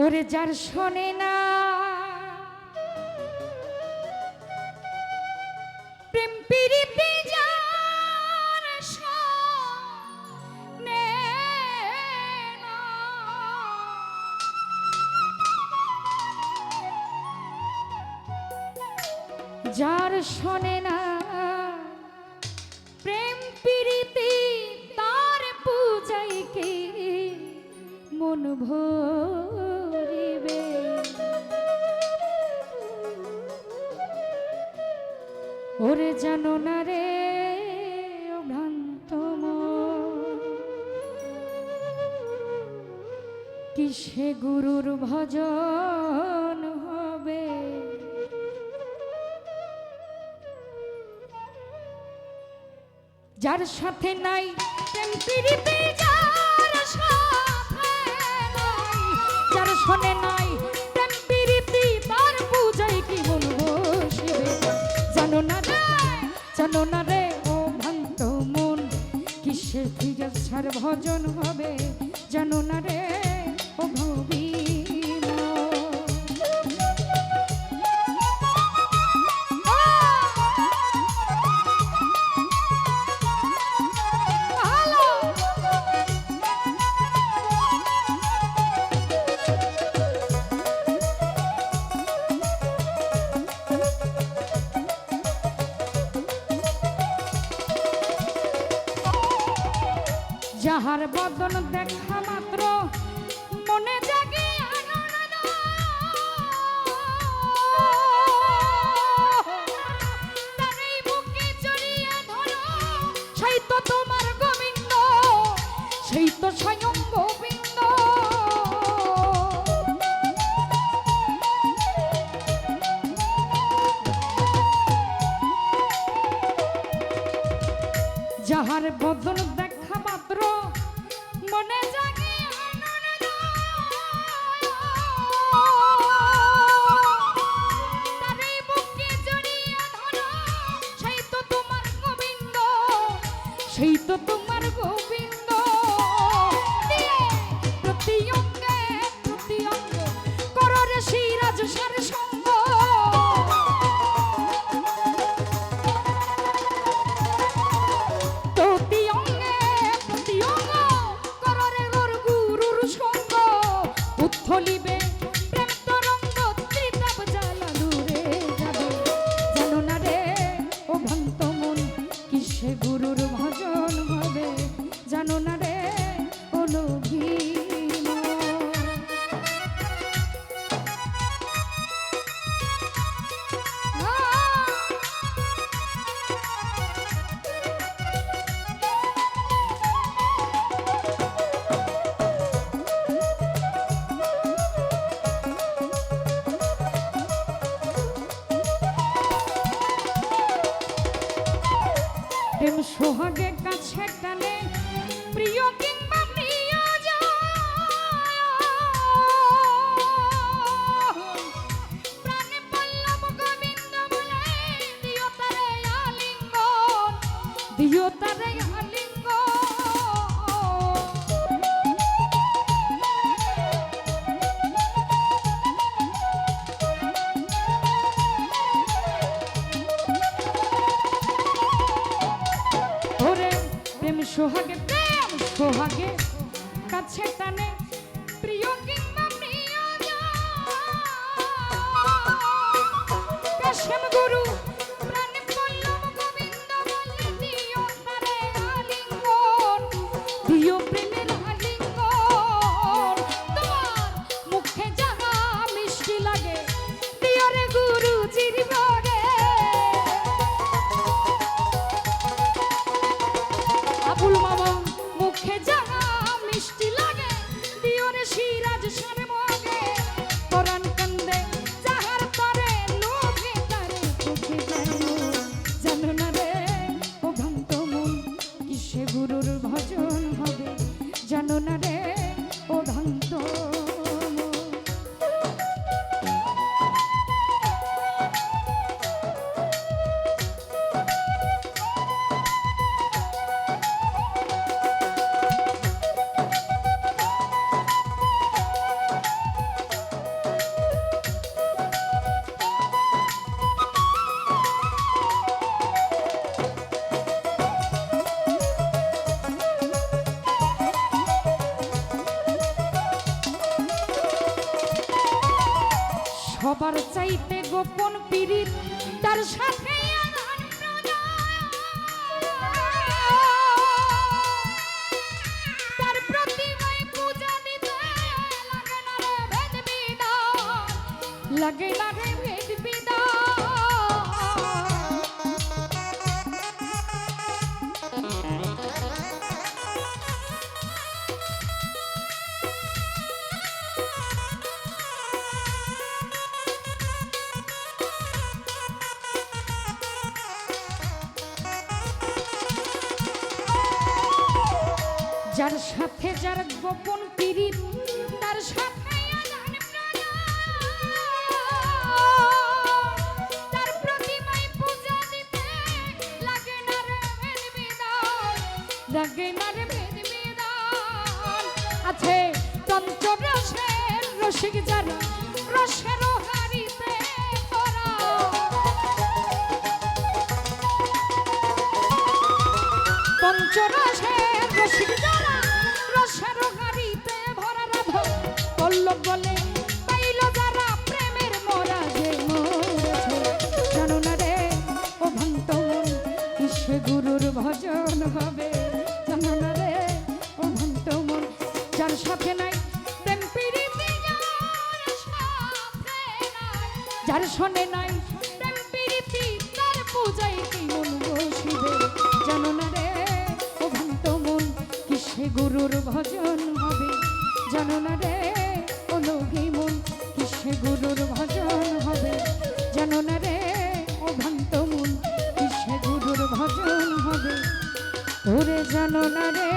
ওরে যার শোনে না প্রেম প্রীতি যার শোনে না, যার শোনে না প্রেম প্রীতি তার পূজাই কি মন ভরিবে। ওরে জানো না রে ও ভ্রান্ত মন, কিসে গুরুর ভজন হবে। যার সাথে নাই প্রেম প্রীতি, যার সাথে নাই, যার শোনে নাই প্রেম প্রীতি তার পূজায় কি মন বসিবে। জানো না রে, জানো না রে ও ভ্রান্ত মন, কিসের ফিরার ভজন হবে। জানো না রে ও ভবি যাহার বদন দেখা মাত্র মনে জাগে আনন্দ, তারই বুকে জড়িয়ে ধরো, সেই তো তোমার গোবিন্দ, সেই তো স্বয়ং গোবিন্দ। যাহার বদন দেখা মাত্র মনে জাগে আনন্দ, তারই বুকে জড়িয়ে ধরো, সেই তো তোমার গোবিন্দ, সেই তো তোমার গোবিন্দ। প্রতি অঙ্গে প্রতি অঙ্গ করো রে সিরাজ সার সঙ্গ, ফলিবে প্রেম তরঙ্গ ত্রিতাপ জ্বালা দূরে যাবে। জানো না রে ও ভ্রান্ত মন, কিসে গুরুর ভজন হবে। জানো না রে ও লোভী প্রেম সোহাগে কাছে টানে প্রিয় কিংবা প্রিয় প্রাণে পল্লব গোবিন্দ বলে দিও তারে আলিঙ্গন, দিও তারে আলিঙ্গন। সোহাগে প্রেম সোহাগে কাছে টানে প্রিয় কিংবা প্রিয় কাশেম গুরু প্রাণে পল্লব গোবিন্দ বলে দিও তারে আলিঙ্গন, দিও প্রেমের আলিঙ্গন। তোমার মুখে যাহা মিষ্টি লাগে দিও রে গুরু জিরবরে। আবুল মামা মুখে যাহা মিষ্টি লাগে দিও রে সিরাজ। সবার চাইতে গোপন পীড়িত তার সাথে আধান প্রণয়। তার প্রতিমায় পূজা দিতে লাগে না রে ভেদ বিধান, লাগে না রে ভেদ বিধান। যার সাথে যার গোপন পীড়িত তার সাথে আদান প্রদান। তার প্রতিমায় পূজা দিতে লাগে না রে ভেদ বিধান, লাগে না রে ভেদ বিধান। আছে তন্ত্র রসের রসিক যারা রসের হারিতে ভরা। পঞ্চরসের রসিক যারা রসের হারিতে ভরা রাধা পল্লব বলে পাইল যারা প্রেমের মরা যে মরেছে। জানো না রে ও ভ্রান্ত মন কিসে গুরুর ভজন হবে। জানো না রে ও ভ্রান্ত মন যার সাথে নাই প্রেম প্রীতি, যার শোনে নাই প্রেম প্রীতি তার পূজায় কি মন বসিবে। জানো না রে ও ভ্রান্ত মন কিসে গুরুর ভজন হবে। জানো না রে ও লোভী মন কিসে গুরুর ভজন হবে। জানো না রে ও ভ্রান্ত মন কিসে গুরুর ভজন হবে। ওরে জানো না রে।